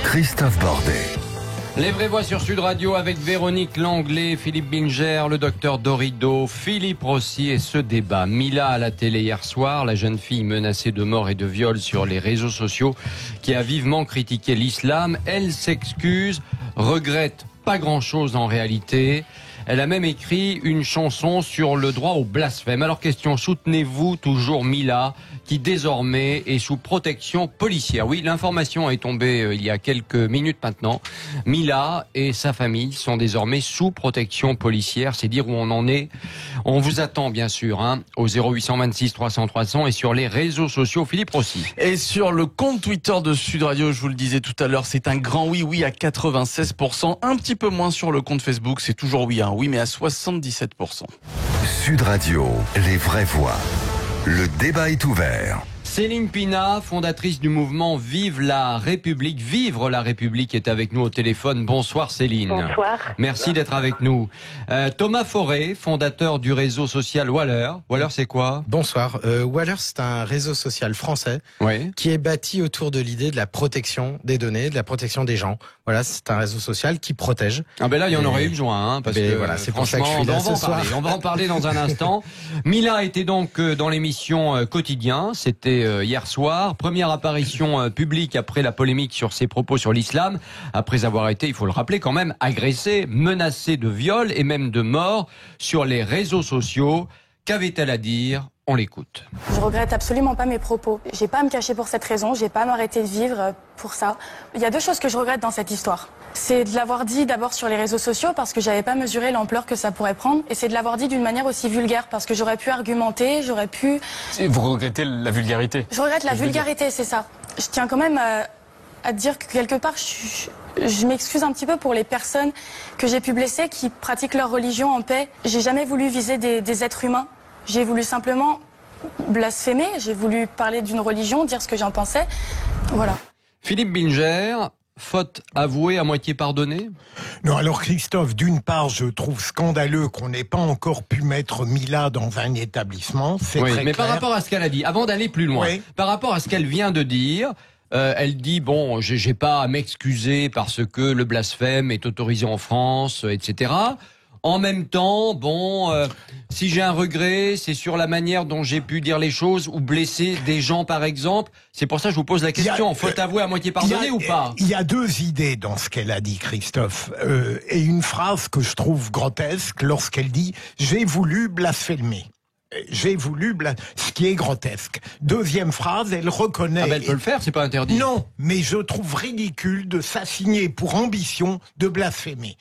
Christophe Bordet. Les vraies voix sur Sud Radio avec Véronique Langlais, Philippe Bilger, le docteur Dorido, Philippe Rossi et ce débat. Mila à la télé hier soir, la jeune fille menacée de mort et de viol sur les réseaux sociaux qui a vivement critiqué l'islam. Elle s'excuse, regrette pas grand-chose en réalité. Elle a même écrit une chanson sur le droit au blasphème. Alors question, soutenez-vous toujours Mila, qui désormais est sous protection policière? Oui, l'information est tombée il y a quelques minutes maintenant. Mila et sa famille sont désormais sous protection policière. C'est dire où on en est. On vous attend bien sûr au 0826 300 300 et sur les réseaux sociaux. Philippe Rossi. Et sur le compte Twitter de Sud Radio, je vous le disais tout à l'heure, c'est un grand oui à 96%. Un petit peu moins sur le compte Facebook, c'est toujours oui, mais à 77%. Sud Radio, les vraies voix. Le débat est ouvert. Céline Pina, fondatrice du mouvement Vive la République, Vivre la République, est avec nous au téléphone. Bonsoir Céline. Bonsoir. Merci d'être avec nous. Thomas Forêt, fondateur du réseau social Waller. Waller, c'est quoi? Bonsoir. Waller, c'est un réseau social français qui est bâti autour de l'idée de la protection des données, de la protection des gens. Voilà, c'est un réseau social qui protège. Ah ben là, il y en aurait eu besoin, parce que voilà, c'est pour ça que je suis là ce soir. On va en parler dans un instant. Mila était donc dans l'émission Quotidien. C'était hier soir. Première apparition publique après la polémique sur ses propos sur l'islam, après avoir été, il faut le rappeler quand même, agressée, menacée de viol et même de mort sur les réseaux sociaux. Qu'avait-elle à dire? On l'écoute. Je regrette absolument pas mes propos. J'ai pas à me cacher pour cette raison, j'ai pas à m'arrêter de vivre pour ça. Il y a deux choses que je regrette dans cette histoire. C'est de l'avoir dit d'abord sur les réseaux sociaux parce que j'avais pas mesuré l'ampleur que ça pourrait prendre, et c'est de l'avoir dit d'une manière aussi vulgaire parce que j'aurais pu argumenter, j'aurais pu... Et vous regrettez la vulgarité? Je regrette la vulgarité, c'est ça. Je tiens quand même à dire que quelque part, je m'excuse un petit peu pour les personnes que j'ai pu blesser qui pratiquent leur religion en paix. J'ai jamais voulu viser des êtres humains. J'ai voulu simplement blasphémer, j'ai voulu parler d'une religion, dire ce que j'en pensais. Voilà. Philippe Bilger, faute avouée à moitié pardonnée? Non, alors Christophe, d'une part, je trouve scandaleux qu'on n'ait pas encore pu mettre Mila dans un établissement. C'est oui, très mais clair. par rapport à ce qu'elle a dit, avant d'aller plus loin, par rapport à ce qu'elle vient de dire, elle dit, bon, j'ai pas à m'excuser parce que le blasphème est autorisé en France, etc. En même temps, bon, si j'ai un regret, c'est sur la manière dont j'ai pu dire les choses ou blesser des gens, par exemple. C'est pour ça que je vous pose la question. Faut avouer à moitié pardonner ou pas? Il y a deux idées dans ce qu'elle a dit, Christophe. Et une phrase que je trouve grotesque lorsqu'elle dit « j'ai voulu blasphémer ». J'ai voulu ce qui est grotesque. Deuxième phrase, elle reconnaît... Ah ben elle peut le faire, c'est pas interdit. Non, mais je trouve ridicule de s'assigner pour ambition de blasphémer.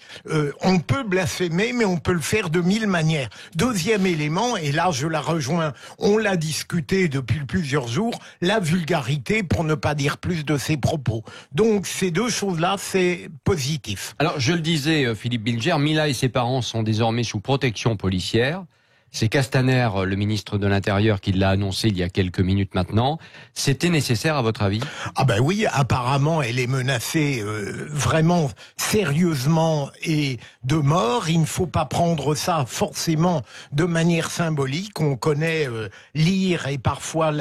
On peut blasphémer, mais on peut le faire de 1000 manières. Deuxième élément, et là je la rejoins, on l'a discuté depuis plusieurs jours, la vulgarité, pour ne pas dire plus de ses propos. Donc ces deux choses-là, c'est positif. Alors je le disais, Philippe Bilger, Mila et ses parents sont désormais sous protection policière. C'est Castaner, le ministre de l'Intérieur, qui l'a annoncé il y a quelques minutes maintenant. C'était nécessaire à votre avis? Ah ben oui, apparemment elle est menacée vraiment sérieusement et de mort. Il ne faut pas prendre ça forcément de manière symbolique. On connaît l'ire et parfois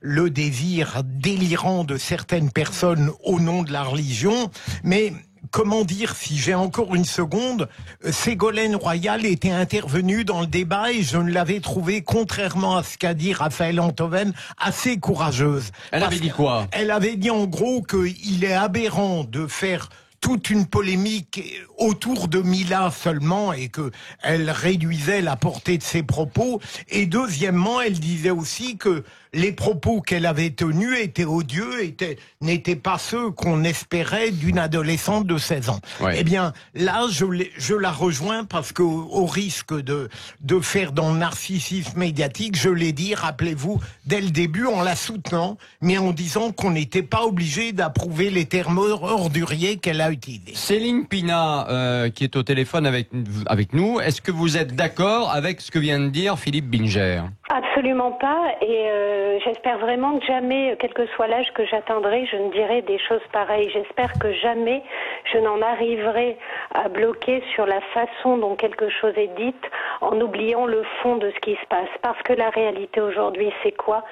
le désir délirant de certaines personnes au nom de la religion, mais... Comment dire, si j'ai encore une seconde, Ségolène Royal était intervenue dans le débat et je ne l'avais trouvée, contrairement à ce qu'a dit Raphaël Antoven, assez courageuse. Elle avait dit quoi? Elle avait dit en gros qu'il est aberrant de faire toute une polémique autour de Mila seulement et que elle réduisait la portée de ses propos. Et deuxièmement, elle disait aussi que les propos qu'elle avait tenus étaient odieux, n'étaient pas ceux qu'on espérait d'une adolescente de 16 ans. Ouais. Eh bien, là, je la rejoins parce que au risque de faire dans le narcissisme médiatique, je l'ai dit, rappelez-vous, dès le début, en la soutenant, mais en disant qu'on n'était pas obligé d'approuver les termes orduriers qu'elle a utilisés. Céline Pina, qui est au téléphone avec nous, est-ce que vous êtes d'accord avec ce que vient de dire Philippe Bilger? Absolument pas, et j'espère vraiment que jamais, quel que soit l'âge que j'atteindrai, je ne dirai des choses pareilles. J'espère que jamais je n'en arriverai à bloquer sur la façon dont quelque chose est dite en oubliant le fond de ce qui se passe. Parce que la réalité aujourd'hui, c'est quoi?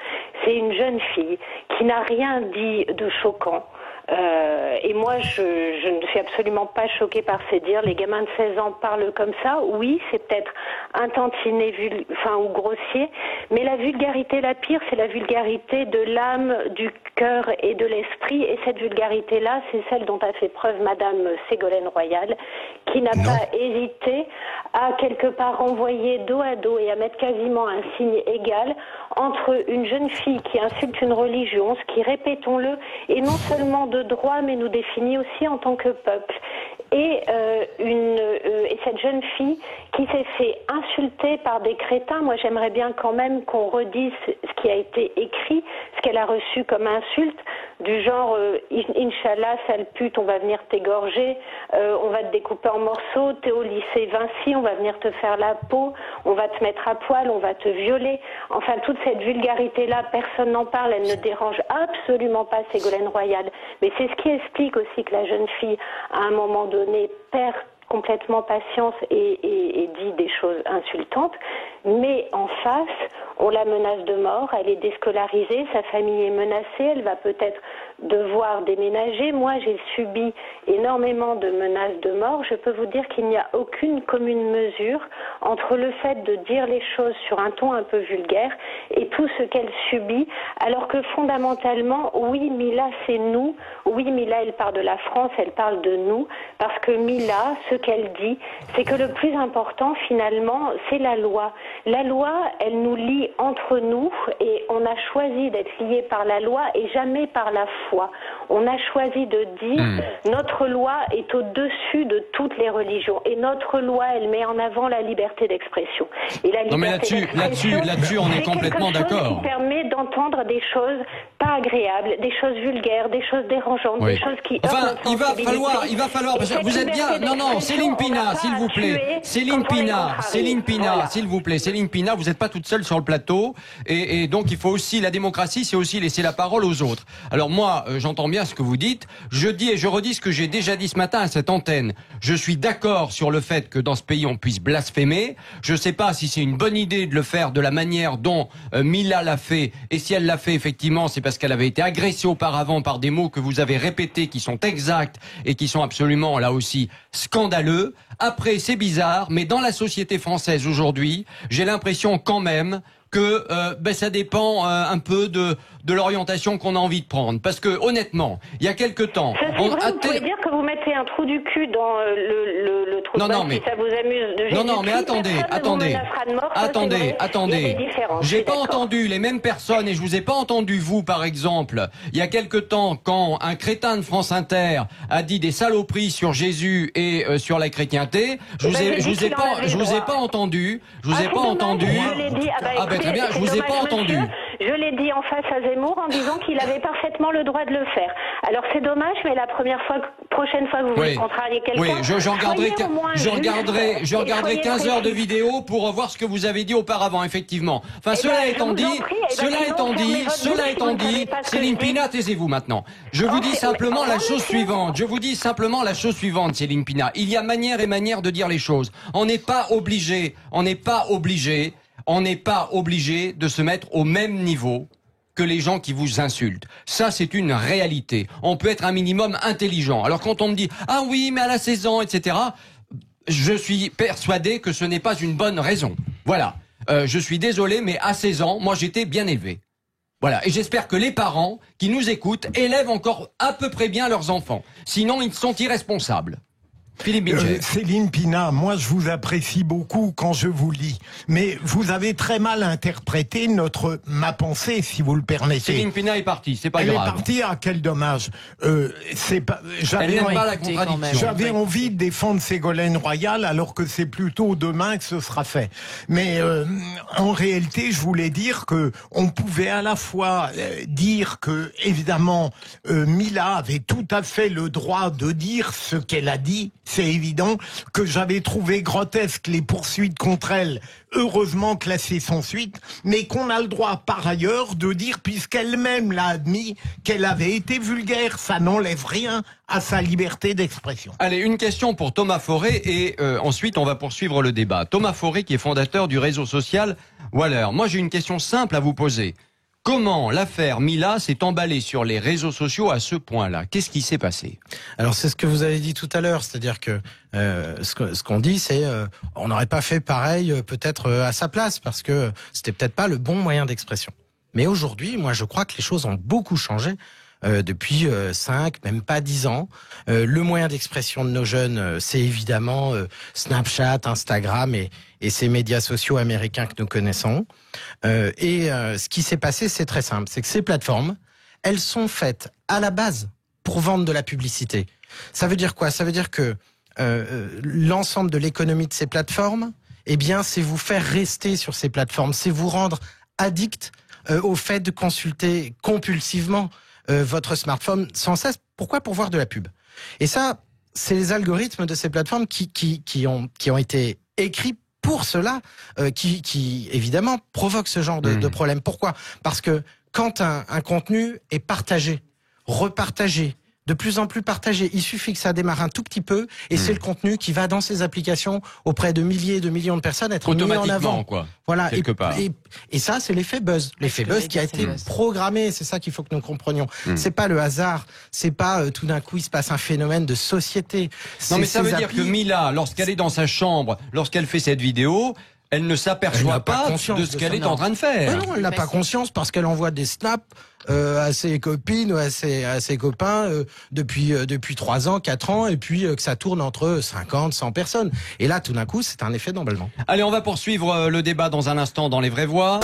C'est une jeune fille qui n'a rien dit de choquant. Et moi, je ne suis absolument pas choquée par ces dires. Les gamins de 16 ans parlent comme ça. Oui, c'est peut-être un tantinet ou grossier, mais la vulgarité la pire, c'est la vulgarité de l'âme, du cœur et de l'esprit. Et cette vulgarité-là, c'est celle dont a fait preuve Madame Ségolène Royal, qui n'a pas hésité à quelque part renvoyer dos à dos et à mettre quasiment un signe égal entre une jeune fille qui insulte une religion, ce qui, répétons-le, est non seulement de droit, mais nous définit aussi en tant que peuple. Et cette jeune fille qui s'est fait insulter par des crétins, moi j'aimerais bien quand même qu'on redise ce qui a été écrit, ce qu'elle a reçu comme insulte, du genre Inch'Allah, sale pute, on va venir t'égorger, on va te découper en morceaux, t'es au lycée Vinci, on va venir te faire la peau, on va te mettre à poil, on va te violer. Enfin, toute cette vulgarité-là, personne n'en parle, elle ne dérange absolument pas Ségolène Royal. Mais c'est ce qui explique aussi que la jeune fille, à un moment donné, perd complètement patience et dit des choses insultantes. Mais en face, on la menace de mort, elle est déscolarisée, sa famille est menacée, elle va peut-être devoir déménager. Moi, j'ai subi énormément de menaces de mort. Je peux vous dire qu'il n'y a aucune commune mesure entre le fait de dire les choses sur un ton un peu vulgaire et tout ce qu'elle subit, alors que fondamentalement, oui, Mila, c'est nous. Oui, Mila, elle parle de la France, elle parle de nous, parce que Mila, ce qu'elle dit, c'est que le plus important, finalement, c'est la loi. La loi, elle nous lie entre nous et on a choisi d'être liés par la loi et jamais par la foi. On a choisi de dire notre loi est au-dessus de toutes les religions et notre loi, elle met en avant la liberté d'expression. Et la liberté là-dessus, on est complètement d'accord. Qui permet d'entendre des choses pas agréables, des choses vulgaires, des choses dérangeantes, des choses qui heurtent il va falloir, parce que vous êtes bien. Non, Céline Pina, s'il vous plaît. Céline Pina, s'il vous plaît. Céline Pina, vous n'êtes pas toute seule sur le plateau, et donc il faut aussi, la démocratie, c'est aussi laisser la parole aux autres. Alors moi, j'entends bien ce que vous dites. Je dis et je redis ce que j'ai déjà dit ce matin à cette antenne. Je suis d'accord sur le fait que dans ce pays, on puisse blasphémer. Je ne sais pas si c'est une bonne idée de le faire de la manière dont Mila l'a fait, et si elle l'a fait, effectivement, c'est parce qu'elle avait été agressée auparavant par des mots que vous avez répétés, qui sont exacts et qui sont absolument, là aussi, scandaleux. Après, c'est bizarre, mais dans la société française aujourd'hui, j'ai l'impression quand même que ça dépend un peu de l'orientation qu'on a envie de prendre. Parce que honnêtement, il y a quelque temps... vous pouvez dire que vous mettez un trou du cul dans le trou de balle si ça vous amuse de Jésus-Christ. Non, mais attendez. J'ai pas entendu les mêmes personnes, et je vous ai pas entendu vous, par exemple, il y a quelque temps, quand un crétin de France Inter a dit des saloperies sur Jésus et sur la chrétienté, je vous ai pas entendu. Je l'ai dit. Très bien, je vous ai pas entendu. Je l'ai dit en face à Zemmour en disant qu'il avait parfaitement le droit de le faire. Alors c'est dommage, mais la prochaine fois que vous voulez contrarier quelqu'un... Oui, je regarderai 15 heures de vidéo pour voir ce que vous avez dit auparavant, effectivement. Enfin, cela étant dit, Céline Pina, taisez-vous maintenant. Je vous dis simplement la chose suivante, Céline Pina. Il y a manière et manière de dire les choses. On n'est pas obligé de se mettre au même niveau que les gens qui vous insultent. Ça, c'est une réalité. On peut être un minimum intelligent. Alors quand on me dit « Ah oui, mais elle a 16 ans, etc. », je suis persuadé que ce n'est pas une bonne raison. Voilà. Je suis désolé, mais à 16 ans, moi, j'étais bien élevé. Voilà. Et j'espère que les parents qui nous écoutent élèvent encore à peu près bien leurs enfants. Sinon, ils sont irresponsables. Philippe Bilger. Céline Pina, moi je vous apprécie beaucoup quand je vous lis, mais vous avez très mal interprété ma pensée, si vous le permettez. Céline Pina est partie, c'est pas grave. Elle est partie, quel dommage. J'avais pas la contradiction. J'avais envie de défendre Ségolène Royal, alors que c'est plutôt demain que ce sera fait. Mais en réalité, je voulais dire que on pouvait à la fois dire que, évidemment, Mila avait tout à fait le droit de dire ce qu'elle a dit. C'est évident que j'avais trouvé grotesque les poursuites contre elle, heureusement classées sans suite, mais qu'on a le droit par ailleurs de dire, puisqu'elle-même l'a admis, qu'elle avait été vulgaire. Ça n'enlève rien à sa liberté d'expression. Allez, une question pour Thomas Forêt et ensuite on va poursuivre le débat. Thomas Forêt qui est fondateur du réseau social Waller. Moi j'ai une question simple à vous poser. Comment l'affaire Mila s'est emballée sur les réseaux sociaux à ce point-là? Qu'est-ce qui s'est passé? Alors c'est ce que vous avez dit tout à l'heure, c'est-à-dire que ce qu'on dit, c'est on n'aurait pas fait pareil peut-être à sa place, parce que c'était peut-être pas le bon moyen d'expression. Mais aujourd'hui, moi je crois que les choses ont beaucoup changé. Depuis 5, même pas 10 ans. Le moyen d'expression de nos jeunes, c'est évidemment Snapchat, Instagram et ces médias sociaux américains que nous connaissons. Ce qui s'est passé, c'est très simple. C'est que ces plateformes, elles sont faites à la base pour vendre de la publicité. Ça veut dire quoi? Ça veut dire que l'ensemble de l'économie de ces plateformes, eh bien, c'est vous faire rester sur ces plateformes, c'est vous rendre addict au fait de consulter compulsivement votre smartphone sans cesse. Pourquoi? Pour voir de la pub. Et ça, c'est les algorithmes de ces plateformes qui ont été écrits pour cela, qui évidemment provoquent ce genre de problème. Pourquoi? Parce que quand un contenu est partagé, repartagé, de plus en plus partagé, il suffit que ça démarre un tout petit peu et c'est le contenu qui va dans ces applications auprès de milliers, de millions de personnes être mis en avant. Quoi. Voilà. Quelque part. Et ça, c'est l'effet buzz. L'effet buzz qui a été programmé. C'est ça qu'il faut que nous comprenions. C'est pas le hasard. C'est pas tout d'un coup il se passe un phénomène de société. Non, mais ça veut dire que Mila, lorsqu'elle est dans sa chambre, lorsqu'elle fait cette vidéo, elle ne s'aperçoit pas de ce qu'elle est en train de faire. Non, elle n'a pas conscience parce qu'elle envoie des snaps à ses copines ou à ses copains depuis 3 ans, 4 ans, et puis que ça tourne entre 50, 100 personnes. Et là, tout d'un coup, c'est un effet d'emballement. Allez, on va poursuivre le débat dans un instant dans Les Vraies Voix.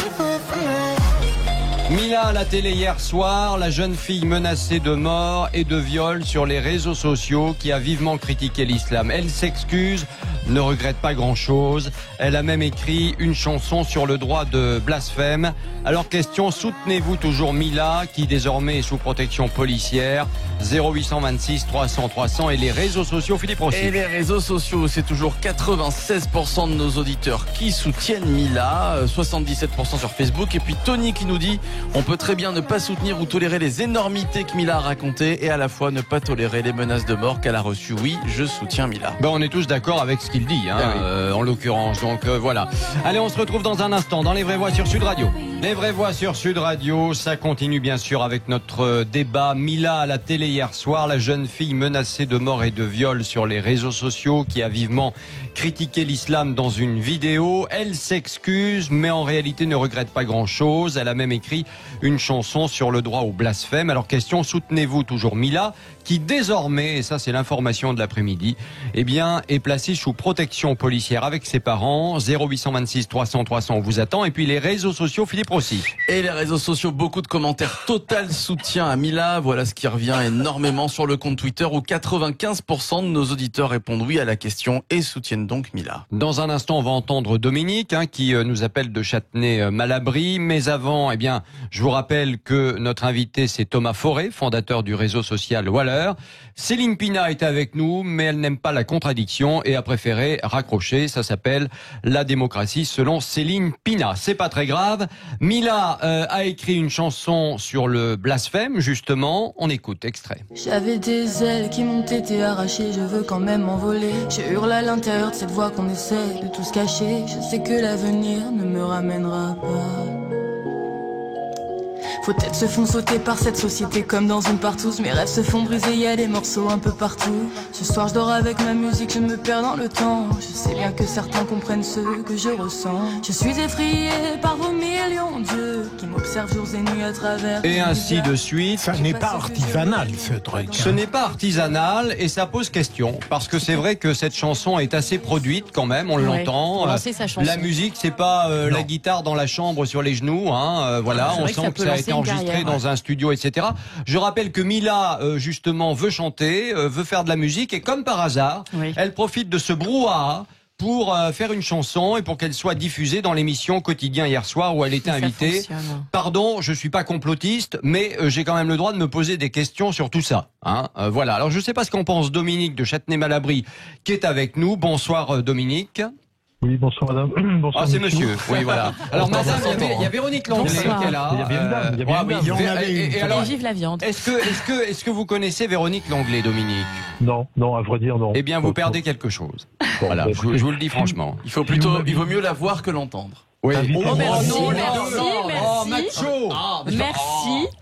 Mila à la télé hier soir, la jeune fille menacée de mort et de viol sur les réseaux sociaux qui a vivement critiqué l'islam. Elle s'excuse, ne regrette pas grand-chose. Elle a même écrit une chanson sur le droit de blasphème. Alors question, soutenez-vous toujours Mila qui désormais est sous protection policière? 0826 300 300 et les réseaux sociaux, Philippe Rossi. Et les réseaux sociaux, c'est toujours 96% de nos auditeurs qui soutiennent Mila, 77% sur Facebook. Et puis Tony qui nous dit: on peut très bien ne pas soutenir ou tolérer les énormités que Mila a racontées et à la fois ne pas tolérer les menaces de mort qu'elle a reçues. Oui, je soutiens Mila. Ben, on est tous d'accord avec ce qu'il dit, en l'occurrence. Donc voilà. Allez, on se retrouve dans un instant dans Les Vraies Voix sur Sud Radio. Les Vraies Voix sur Sud Radio, ça continue bien sûr avec notre débat. Mila à la télé hier soir, la jeune fille menacée de mort et de viol sur les réseaux sociaux qui a vivement critiqué l'islam dans une vidéo. Elle s'excuse, mais en réalité ne regrette pas grand-chose. Elle a même écrit une chanson sur le droit au blasphème. Alors question, soutenez-vous toujours Mila qui désormais, et ça c'est l'information de l'après-midi, eh bien est placée sous protection policière avec ses parents. 0826 300 300 on vous attend. Et puis les réseaux sociaux, Philippe Rossi. Et les réseaux sociaux, beaucoup de commentaires, total soutien à Mila. Voilà ce qui revient énormément sur le compte Twitter où 95% de nos auditeurs répondent oui à la question et soutiennent donc Mila. Dans un instant, on va entendre Dominique qui nous appelle de Châtenay-Malabry. Mais avant, eh bien, je vous rappelle que notre invité c'est Thomas Forêt, fondateur du réseau social Waller. Céline Pina est avec nous, mais elle n'aime pas la contradiction et a préféré raccrocher. Ça s'appelle la démocratie selon Céline Pina. C'est pas très grave. Mila a écrit une chanson sur le blasphème, justement. On écoute extrait. J'avais des ailes qui m'ont été arrachées, je veux quand même m'envoler. Je hurle à l'intérieur de cette voix qu'on essaie de tout se cacher. Je sais que l'avenir ne me ramènera pas. Faut peut-être se font sauter par cette société comme dans une partouze. Mes rêves se font briser, y a des morceaux un peu partout. Ce soir je dors avec ma musique, je me perds dans le temps. Je sais bien que certains comprennent ce que je ressens. Je suis effrayé par vos millions d'yeux qui m'observent jours et nuits à travers. Et ainsi de suite. Ça n'est pas artisanal ce truc. Ce n'est pas artisanal et ça pose question. Parce que c'est vrai que cette chanson est assez produite quand même, on l'entend. La musique, c'est pas la guitare dans la chambre sur les genoux. Voilà, on sent que ça a été enregistré dans un studio, etc. Je rappelle que Mila, justement, veut chanter, veut faire de la musique et comme par hasard, elle profite de ce brouhaha pour faire une chanson et pour qu'elle soit diffusée dans l'émission Quotidien hier soir où elle était invitée. Pardon, je suis pas complotiste, mais j'ai quand même le droit de me poser des questions sur tout ça. Voilà. Alors je sais pas ce qu'en pense Dominique de Châtenay-Malabry qui est avec nous. Bonsoir Dominique. Oui, bonsoir madame. Bonsoir, c'est monsieur. Oui, voilà. Alors madame, il y a Véronique Langlais qui est là. Il y a bien une dame. Et alors, vive la viande. Est-ce que vous connaissez Véronique Langlais, Dominique? Non, à vrai dire, non. Eh bien, vous perdez quelque chose. Voilà, je vous le dis franchement. Il vaut mieux la voir que l'entendre. Oui. Invitez-moi.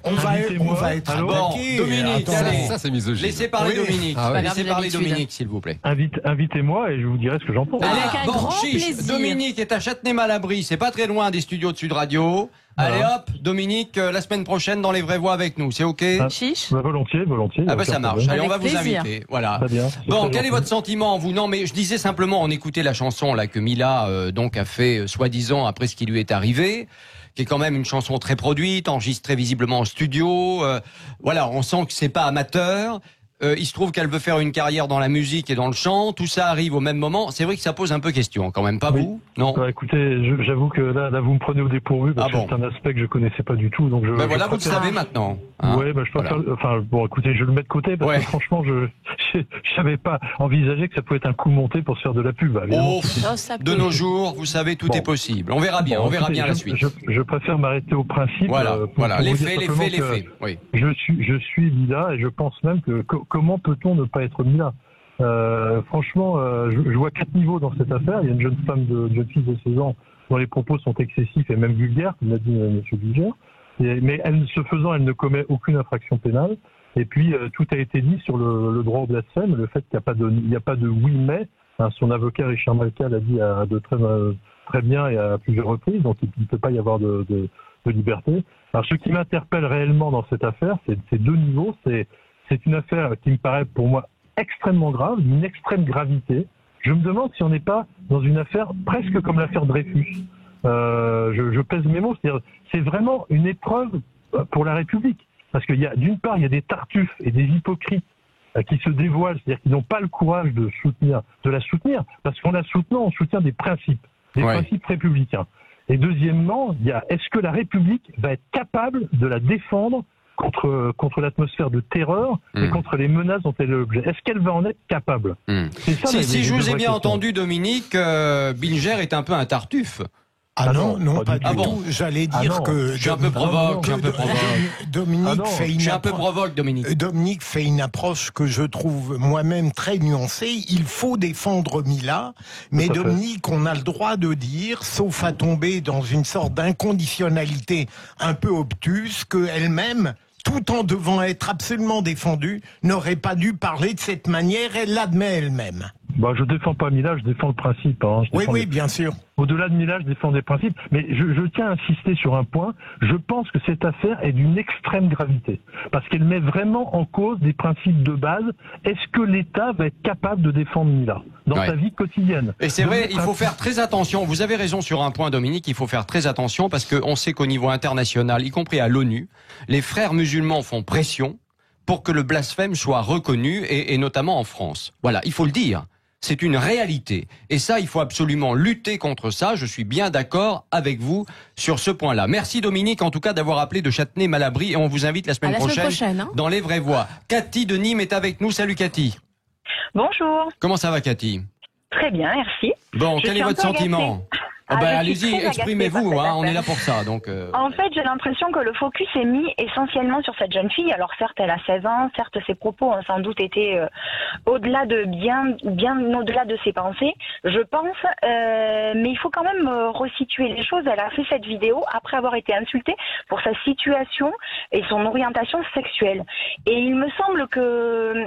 On Invitez-moi. va être Allô attaqué. Dominique, Attendez. allez. Ça, c'est misogyne. Laissez parler Oui. Dominique. Ah ouais. Laissez parler D'habitude. Dominique, s'il vous plaît. Invitez-moi et je vous dirai ce que j'en pense. Avec un grand chiche. plaisir. Dominique est à Châtenay-Malabry, c'est pas très loin des studios de Sud Radio. Voilà. Allez hop, Dominique, la semaine prochaine dans Les Vraies Voix avec nous, c'est ok? Chiche. Bah, volontiers. Ah bah ça marche, allez, on va Avec vous plaisir. inviter. Voilà. Très bien. Bon, Très quel est gentil. votre sentiment, vous? Non, mais je disais simplement, on écoutait la chanson là que Mila donc a fait soi-disant après ce qui lui est arrivé, qui est quand même une chanson très produite, enregistrée visiblement en studio. Voilà, on sent que c'est pas amateur. Il se trouve qu'elle veut faire une carrière dans la musique et dans le chant. Tout ça arrive au même moment. C'est vrai que ça pose un peu question, quand même, pas Oui. vous? Non. Bah, écoutez, j'avoue que là, vous me prenez au dépourvu parce Ah bon. que c'est un aspect que je connaissais pas du tout. Donc Ben voilà, vous le savez maintenant. Hein. Ouais, bah, je préfère. Voilà. Enfin, bon, écoutez, je le mets de côté parce Ouais. que franchement, je savais pas envisager que ça pouvait être un coup monté pour se faire de la pub. Évidemment, Oh, c'était- Oh, ça de peut. nos jours, vous savez, tout Bon. est possible. On verra bien, Bon, on verra écoutez, bien la je- suite. Je préfère m'arrêter au principe. Voilà, pour voilà, vous les dire faits, les simplement faits, les que faits. Oui. Je suis Mila et je pense même que comment peut-on ne pas être Mila? Franchement, je vois 4 niveaux dans cette affaire. Il y a une jeune fille de 16 ans dont les propos sont excessifs et même vulgaires, comme l'a dit M. Bilger. Mais ce faisant, elle ne commet aucune infraction pénale. Et puis, tout a été dit sur le droit au blasphème, le fait qu'il n'y a pas de oui mais. Hein, son avocat Richard Malka l'a dit très bien et à plusieurs reprises, donc il ne peut pas y avoir de liberté. Alors, ce qui m'interpelle réellement dans cette affaire, c'est ces 2 niveaux. C'est une affaire qui me paraît pour moi extrêmement grave, d'une extrême gravité. Je me demande si on n'est pas dans une affaire presque comme l'affaire Dreyfus. Je pèse mes mots, c'est-à-dire c'est vraiment une épreuve pour la République. Parce qu'il y a, d'une part, il y a des tartuffes et des hypocrites qui se dévoilent, c'est-à-dire qui n'ont pas le courage de la soutenir, parce qu'en la soutenant, on soutient des principes républicains. Et deuxièmement, il y a, est-ce que la République va être capable de la défendre contre l'atmosphère de terreur et contre les menaces dont elle est l'objet? Est-ce qu'elle va en être capable? C'est ça, Si je vous ai vraies bien questions. entendu, Dominique, Bilger est un peu un tartuffe. Ah non, pas pas du du tout. J'allais Ah dire non. que Je suis un peu provoque, Dominique Ah non, fait Je une suis un peu approche. provoque, Dominique. Dominique fait une approche que je trouve moi-même très nuancée. Il faut défendre Mila, mais Tout à fait. Dominique, on a le droit de dire, sauf à tomber dans une sorte d'inconditionnalité un peu obtuse, qu'elle-même, tout en devant être absolument défendue, n'aurait pas dû parler de cette manière. Elle l'admet elle-même. Bah, je défends pas Mila, je défends le principe. Hein. Je Oui, défends oui, bien sûr. Au-delà de Mila, je défends des principes. Mais je tiens à insister sur un point. Je pense que cette affaire est d'une extrême gravité. Parce qu'elle met vraiment en cause des principes de base. Est-ce que l'État va être capable de défendre Mila dans Ouais. sa vie quotidienne? Et c'est vrai, il faut faire très attention. Vous avez raison sur un point, Dominique, il faut faire très attention parce qu'on sait qu'au niveau international, y compris à l'ONU, les frères musulmans font pression pour que le blasphème soit reconnu et notamment en France. Voilà, il faut le dire. C'est une réalité. Et ça, il faut absolument lutter contre ça. Je suis bien d'accord avec vous sur ce point-là. Merci Dominique, en tout cas, d'avoir appelé de Châtenay-Malabry et on vous invite la semaine prochaine hein. dans Les Vraies Voix. Cathy de Nîmes est avec nous. Salut Cathy. Bonjour. Comment ça va Cathy? Très bien, merci. Bon, Je quel suis est un votre peu sentiment? agacée. Oh ben, je suis allez-y, très exprimez-vous, agacée par cette on est là affaire. pour ça. Donc, En fait, j'ai l'impression que le focus est mis essentiellement sur cette jeune fille. Alors certes, elle a 16 ans, certes, ses propos ont sans doute été au-delà de bien au-delà de ses pensées, je pense. Mais il faut quand même resituer les choses. Elle a fait cette vidéo après avoir été insultée pour sa situation et son orientation sexuelle. Et il me semble que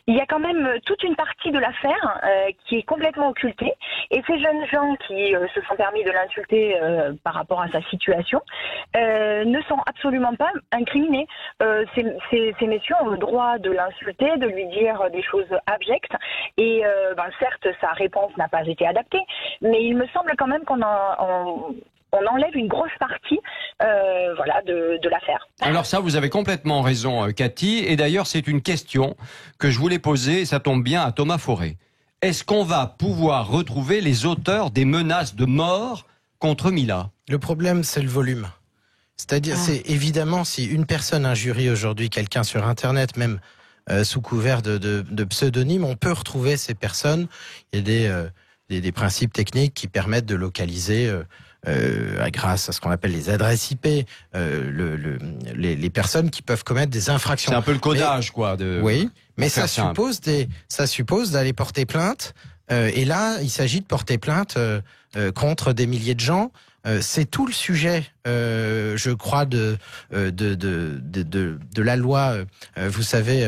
il y a quand même toute une partie de l'affaire qui est complètement occultée. Et ces jeunes gens qui se sont permis de l'insulter par rapport à sa situation ne sont absolument pas incriminés. Ces messieurs ont le droit de l'insulter, de lui dire des choses abjectes. Et certes, sa réponse n'a pas été adaptée, mais il me semble quand même qu'on enlève une grosse partie de l'affaire. alors ça, vous avez complètement raison, Cathy. Et d'ailleurs, c'est une question que je voulais poser, et ça tombe bien, à Thomas Forêt. Est-ce qu'on va pouvoir retrouver les auteurs des menaces de mort contre Mila? Le problème, c'est le volume. C'est-à-dire, c'est évidemment, si une personne injurie aujourd'hui quelqu'un sur Internet, même sous couvert de pseudonyme, on peut retrouver ces personnes. Il y a des principes techniques qui permettent de localiser, grâce à ce qu'on appelle les adresses IP, les personnes qui peuvent commettre des infractions. C'est un peu le codage, quoi. Oui, mais ça faire suppose d'aller porter plainte. Et là, il s'agit de porter plainte contre des milliers de gens. c'est tout le sujet, je crois, de la loi, vous savez,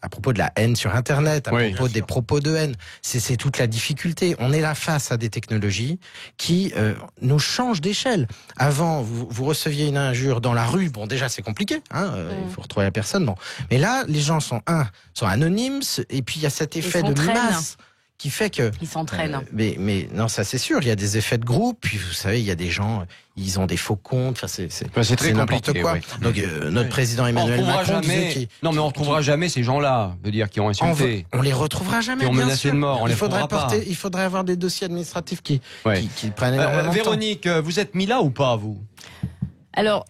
à propos de la haine sur Internet, à propos des propos de haine. C'est toute la difficulté. On est là face à des technologies qui nous changent d'échelle. Avant, vous receviez une injure dans la rue. Bon, déjà, c'est compliqué. Il faut retrouver la personne. Bon. Mais là, les gens sont anonymes, et puis il y a cet effet de masse qui fait que... Ils s'entraînent. Mais non, ça c'est sûr, il y a des effets de groupe, puis vous savez, il y a des gens, ils ont des faux comptes, enfin c'est très n'importe quoi. Oui. Donc notre président Emmanuel Macron disait non, mais on retrouvera jamais ces gens-là, veut dire, qui ont insulté. On les retrouvera jamais, qui ont menacé de mort, on les retrouvera pas. Il faudrait avoir des dossiers administratifs qui prennent énormément de temps. Véronique, vous êtes Mila ou pas, vous? Alors...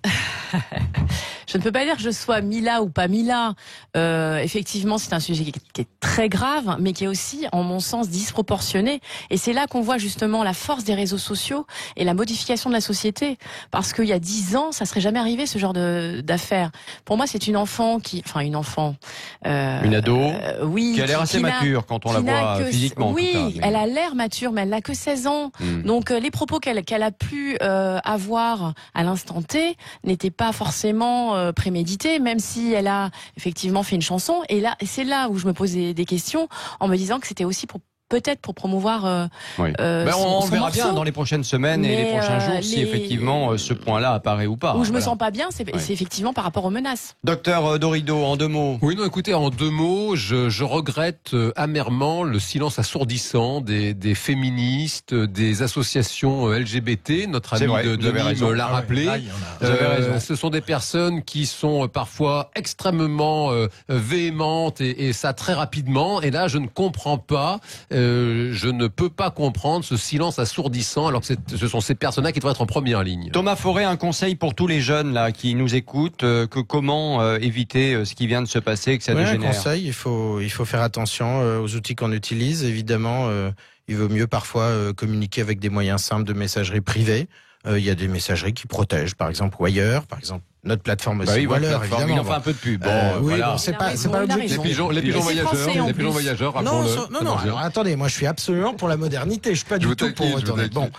Je ne peux pas dire que je sois Mila ou pas Mila. Effectivement, c'est un sujet qui est très grave, mais qui est aussi, en mon sens, disproportionné. Et c'est là qu'on voit justement la force des réseaux sociaux et la modification de la société. Parce qu'il y a 10 ans, ça serait jamais arrivé, ce genre d'affaires. Pour moi, c'est une enfant une ado, oui, qui a l'air assez mature quand on la voit physiquement. Oui, en tout cas, elle a l'air mature, mais elle n'a que 16 ans. Donc les propos qu'elle a pu avoir à l'instant T n'étaient pas forcément prémédité, même si elle a effectivement fait une chanson. Et là, c'est là où je me posais des questions en me disant que c'était aussi peut-être pour promouvoir on verra bien dans les prochaines semaines et les prochains jours si effectivement ce point-là apparaît ou pas. Où je me sens pas bien, c'est effectivement par rapport aux menaces. Docteur Dorido, en 2 mots. Oui, non, écoutez, en 2 mots, je regrette amèrement le silence assourdissant des féministes, des associations LGBT. Notre ami Denis l'a rappelé. Ce sont des personnes qui sont parfois extrêmement véhémentes et ça très rapidement. Et là, je ne comprends pas. Je ne peux pas comprendre ce silence assourdissant alors que ce sont ces personnes-là qui devraient être en première ligne. Thomas Forêt, un conseil pour tous les jeunes là qui nous écoutent, comment éviter ce qui vient de se passer, que ça dégénère. Un conseil, il faut faire attention aux outils qu'on utilise. Évidemment, il vaut mieux parfois communiquer avec des moyens simples de messagerie privée. Il y a des messageries qui protègent, par exemple Wire, par exemple. Notre plateforme aussi, Waller, évidemment. Il en fait un peu de pub. C'est pas objectif. Les pigeons voyageurs. Non. Alors attendez, moi je suis absolument pour la modernité. Je suis pas du tout pour retourner. Bon,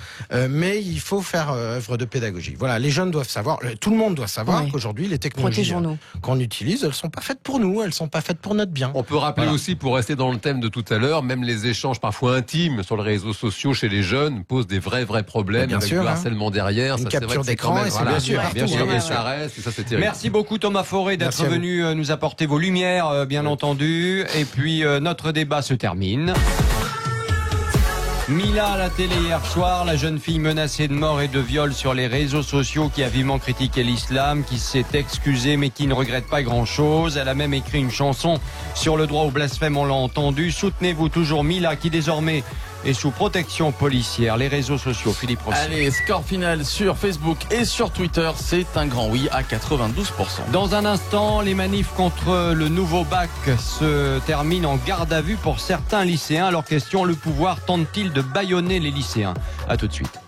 mais il faut faire œuvre de pédagogie. Voilà, les jeunes doivent savoir, tout le monde doit savoir qu'aujourd'hui les technologies qu'on utilise, elles sont pas faites pour nous, elles sont pas faites pour notre bien. On peut rappeler aussi, pour rester dans le thème de tout à l'heure, même les échanges parfois intimes sur les réseaux sociaux chez les jeunes posent des vrais problèmes avec du harcèlement derrière. Une capture d'écran, et c'est bien sûr. Ça reste. Ça, c'est terrible. Merci beaucoup Thomas Forêt d'être venu nous apporter vos lumières, bien entendu. Et puis notre débat se termine. Mila à la télé hier soir, la jeune fille menacée de mort et de viol sur les réseaux sociaux qui a vivement critiqué l'islam, qui s'est excusée mais qui ne regrette pas grand-chose. Elle a même écrit une chanson sur le droit au blasphème, on l'a entendu. Soutenez-vous toujours Mila qui désormais est sous protection policière. Les réseaux sociaux, Philippe Rossi. Allez, score final sur Facebook et sur Twitter, c'est un grand oui à 92%. Dans un instant, les manifs contre le nouveau bac se terminent en garde à vue pour certains lycéens. Alors question, le pouvoir tente-t-il de bâillonner les lycéens? À tout de suite.